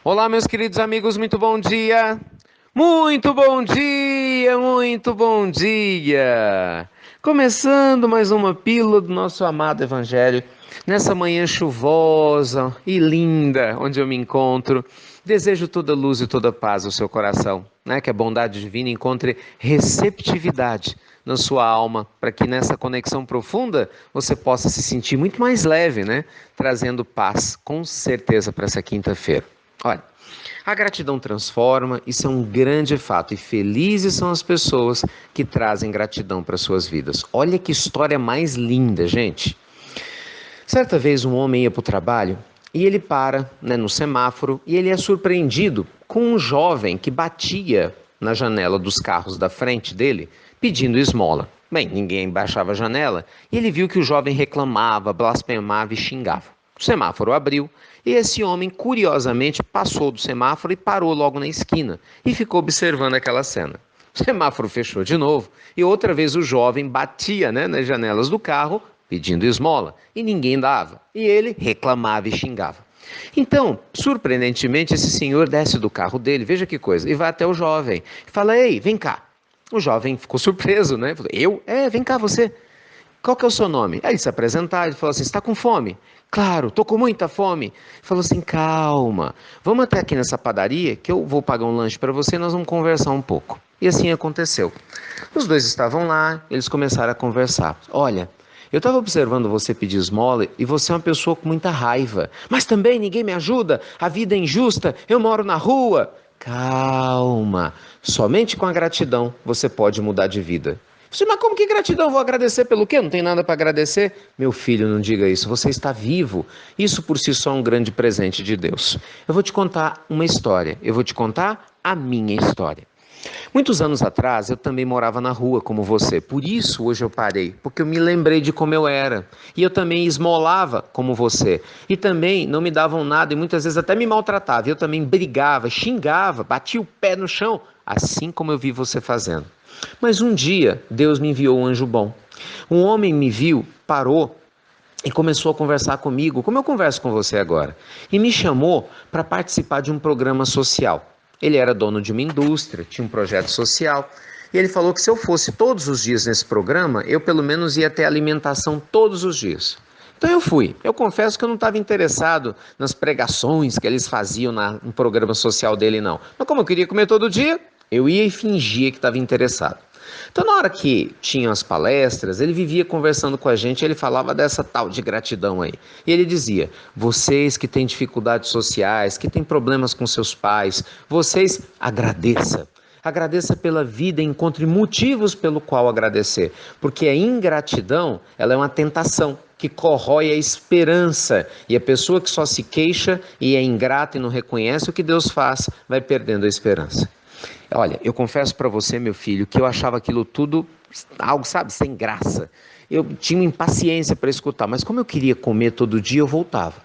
Olá, meus queridos amigos, muito bom dia! Muito bom dia, muito bom dia! Começando mais uma pílula do nosso amado Evangelho, nessa manhã chuvosa e linda onde eu me encontro. Desejo toda luz e toda paz ao seu coração, né? Que a bondade divina encontre receptividade na sua alma, para que nessa conexão profunda você possa se sentir muito mais leve, né? Trazendo paz, com certeza, para essa quinta-feira. Olha, a gratidão transforma, isso é um grande fato, e felizes são as pessoas que trazem gratidão para suas vidas. Olha que história mais linda, gente. Certa vez um homem ia para o trabalho e ele para, no semáforo, e ele é surpreendido com um jovem que batia na janela dos carros da frente dele pedindo esmola. Bem, ninguém baixava a janela e ele viu que o jovem reclamava, blasfemava e xingava. O semáforo abriu e esse homem, curiosamente, passou do semáforo e parou logo na esquina e ficou observando aquela cena. O semáforo fechou de novo e outra vez o jovem batia, nas janelas do carro pedindo esmola e ninguém dava. E ele reclamava e xingava. Então, surpreendentemente, esse senhor desce do carro dele, veja que coisa, e vai até o jovem e fala: "Ei, vem cá." O jovem ficou surpreso, né? Falou: "Eu? Vem cá você. Qual que é o seu nome?" Aí ele se apresentar, ele falou assim: "Você está com fome?" "Claro, estou com muita fome." Ele falou assim: "Calma, vamos até aqui nessa padaria que eu vou pagar um lanche para você e nós vamos conversar um pouco." E assim aconteceu. Os dois estavam lá, eles começaram a conversar. "Olha, eu estava observando você pedir esmola e você é uma pessoa com muita raiva. Mas também ninguém me ajuda, a vida é injusta, eu moro na rua." "Calma, somente com a gratidão você pode mudar de vida." "Mas como que gratidão? Vou agradecer pelo quê? Não tem nada para agradecer." "Meu filho, não diga isso. Você está vivo. Isso por si só é um grande presente de Deus." Eu vou te contar uma história. Eu vou te contar a minha história. Muitos anos atrás, eu também morava na rua como você. Por isso hoje eu parei, porque eu me lembrei de como eu era. E eu também esmolava como você. E também não me davam nada e muitas vezes até me maltratava. Eu também brigava, xingava, batia o pé no chão, assim como eu vi você fazendo. Mas um dia, Deus me enviou um anjo bom. Um homem me viu, parou e começou a conversar comigo, como eu converso com você agora. E me chamou para participar de um programa social. Ele era dono de uma indústria, tinha um projeto social. E ele falou que se eu fosse todos os dias nesse programa, eu pelo menos ia ter alimentação todos os dias. Então eu fui. Eu confesso que eu não estava interessado nas pregações que eles faziam no programa social dele, não. Mas como eu queria comer todo dia, eu ia e fingia que estava interessado. Então, na hora que tinham as palestras, ele vivia conversando com a gente, ele falava dessa tal de gratidão aí. E ele dizia: "Vocês que têm dificuldades sociais, que têm problemas com seus pais, vocês agradeça. Agradeça pela vida e encontre motivos pelo qual agradecer, porque a ingratidão, ela é uma tentação que corrói a esperança, e a pessoa que só se queixa e é ingrata e não reconhece o que Deus faz, vai perdendo a esperança." Olha, eu confesso para você, meu filho, que eu achava aquilo tudo algo, sabe, sem graça. Eu tinha uma impaciência para escutar, mas como eu queria comer todo dia, eu voltava.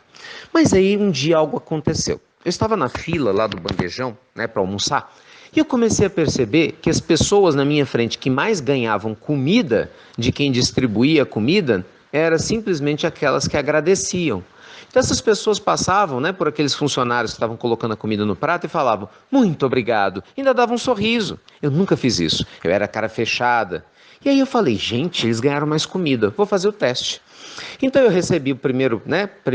Mas aí um dia algo aconteceu. Eu estava na fila lá do bandejão, para almoçar, e eu comecei a perceber que as pessoas na minha frente que mais ganhavam comida de quem distribuía a comida eram simplesmente aquelas que agradeciam. Então essas pessoas passavam, por aqueles funcionários que estavam colocando a comida no prato e falavam: "Muito obrigado." Ainda davam um sorriso. Eu nunca fiz isso. Eu era cara fechada. E aí eu falei: "Gente, eles ganharam mais comida. Vou fazer o teste." Então eu recebi o primeiro,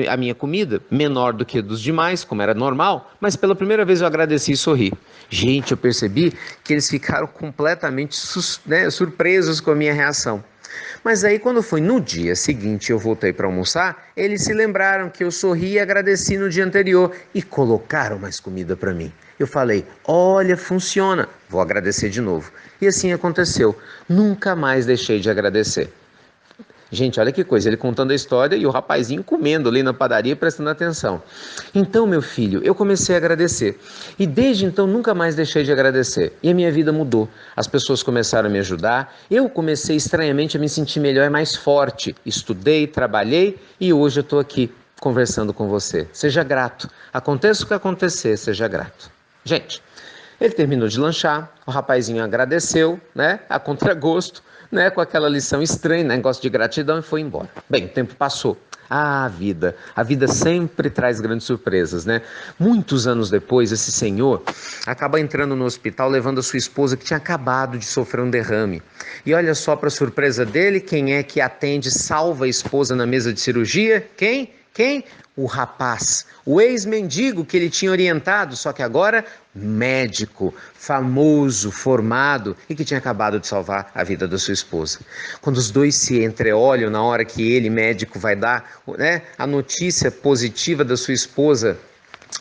a minha comida, menor do que a dos demais, como era normal, mas pela primeira vez eu agradeci e sorri. Gente, eu percebi que eles ficaram completamente surpresos com a minha reação. Mas aí quando foi no dia seguinte eu voltei para almoçar, eles se lembraram que eu sorri e agradeci no dia anterior e colocaram mais comida para mim. Eu falei: "Olha, funciona, vou agradecer de novo." E assim aconteceu. Nunca mais deixei de agradecer. Gente, olha que coisa, ele contando a história e o rapazinho comendo ali na padaria, prestando atenção. Então, meu filho, eu comecei a agradecer. E desde então nunca mais deixei de agradecer. E a minha vida mudou. As pessoas começaram a me ajudar. Eu comecei estranhamente a me sentir melhor e mais forte. Estudei, trabalhei e hoje eu estou aqui conversando com você. Seja grato. Aconteça o que acontecer, seja grato. Gente, ele terminou de lanchar, o rapazinho agradeceu, a contragosto, com aquela lição estranha, negócio de gratidão, e foi embora. Bem, o tempo passou. Ah, a vida sempre traz grandes surpresas, né? Muitos anos depois, esse senhor acaba entrando no hospital levando a sua esposa que tinha acabado de sofrer um derrame. E olha só para surpresa dele, quem é que atende, salva a esposa na mesa de cirurgia? Quem? Quem? O rapaz, o ex-mendigo que ele tinha orientado, só que agora médico, famoso, formado e que tinha acabado de salvar a vida da sua esposa. Quando os dois se entreolham na hora que ele, médico, vai dar, né, a notícia positiva da sua esposa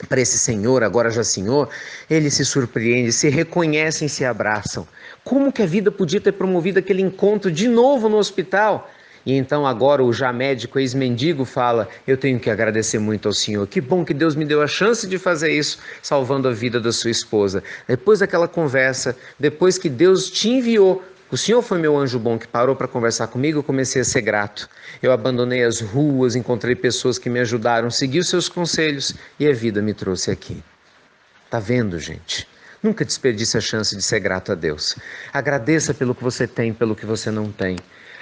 para esse senhor, agora já senhor, eles se surpreendem, se reconhecem, se abraçam. Como que a vida podia ter promovido aquele encontro de novo no hospital? E então agora o já médico ex-mendigo fala, eu tenho que agradecer muito ao Senhor, que bom que Deus me deu a chance de fazer isso, salvando a vida da sua esposa. Depois daquela conversa, depois que Deus te enviou, o Senhor foi meu anjo bom que parou para conversar comigo, eu comecei a ser grato. Eu abandonei as ruas, encontrei pessoas que me ajudaram, segui os seus conselhos e a vida me trouxe aqui. Tá vendo, gente? Nunca desperdice a chance de ser grato a Deus. Agradeça pelo que você tem, pelo que você não tem.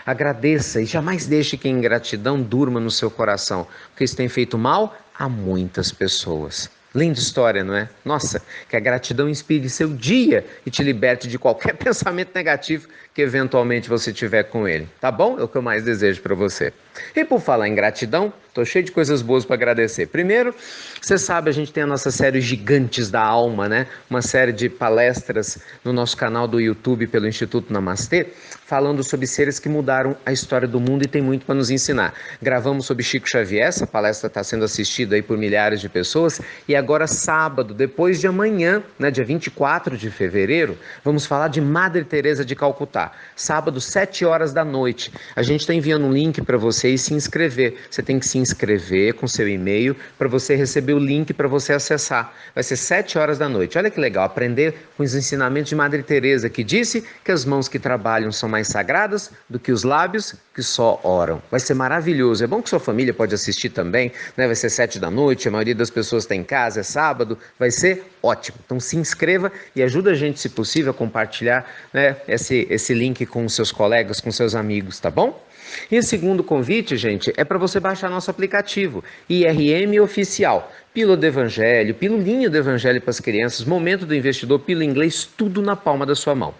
Agradeça e jamais deixe que a ingratidão durma no seu coração, porque isso tem feito mal a muitas pessoas. Linda história, não é? Nossa, que a gratidão inspire seu dia e te liberte de qualquer pensamento negativo que eventualmente você tiver com ele. Tá bom? É o que eu mais desejo para você. E por falar em gratidão, tô cheio de coisas boas para agradecer. Primeiro, você sabe, a gente tem a nossa série Gigantes da Alma, né? Uma série de palestras no nosso canal do YouTube pelo Instituto Namastê, falando sobre seres que mudaram a história do mundo e tem muito para nos ensinar. Gravamos sobre Chico Xavier, essa palestra está sendo assistida aí por milhares de pessoas, e agora sábado, depois de amanhã, né, dia 24 de fevereiro, vamos falar de Madre Teresa de Calcutá. Sábado, 7 horas da noite. A gente está enviando um link para você e se inscrever. Você tem que se inscrever com seu e-mail para você receber o link para você acessar. Vai ser 7 horas da noite. Olha que legal, aprender com os ensinamentos de Madre Teresa, que disse que as mãos que trabalham são mais sagradas do que os lábios que só oram. Vai ser maravilhoso. É bom que sua família pode assistir também, né? Vai ser 7 da noite, a maioria das pessoas está em casa, é sábado, vai ser ótimo. Então se inscreva e ajuda a gente, se possível, a compartilhar, né, esse link com os seus colegas, com seus amigos, tá bom? E o segundo convite, gente, é para você baixar nosso aplicativo, IRM Oficial. Pílula do Evangelho, pilulinha do Evangelho para as crianças, momento do investidor, pílula inglês, tudo na palma da sua mão.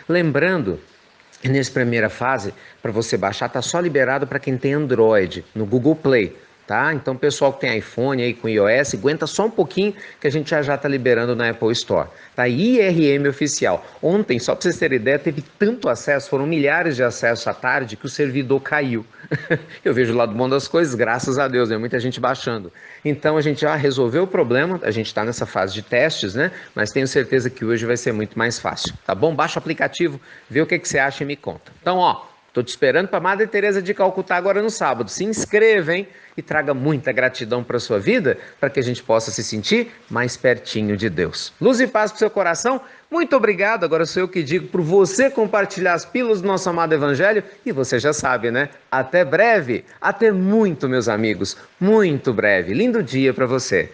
Lembrando, nessa primeira fase, para você baixar, está só liberado para quem tem Android, no Google Play. Tá? Então, pessoal que tem iPhone aí com iOS, aguenta só um pouquinho que a gente já está liberando na Apple Store. Tá? IRM Oficial. Ontem, só para vocês terem ideia, teve tanto acesso, foram milhares de acessos à tarde que o servidor caiu. Eu vejo o lado bom das coisas, graças a Deus, né? Muita gente baixando. Então, a gente já resolveu o problema, a gente está nessa fase de testes, né? Mas tenho certeza que hoje vai ser muito mais fácil. Tá bom? Baixa o aplicativo, vê o que você acha e me conta. Então, ó, tô te esperando para Madre Teresa de Calcutá agora no sábado. Se inscreva, hein? E traga muita gratidão para a sua vida, para que a gente possa se sentir mais pertinho de Deus. Luz e paz para o seu coração. Muito obrigado. Agora sou eu que digo por você compartilhar as pílulas do nosso amado Evangelho. E você já sabe, né? Até breve. Até muito, meus amigos. Muito breve. Lindo dia para você.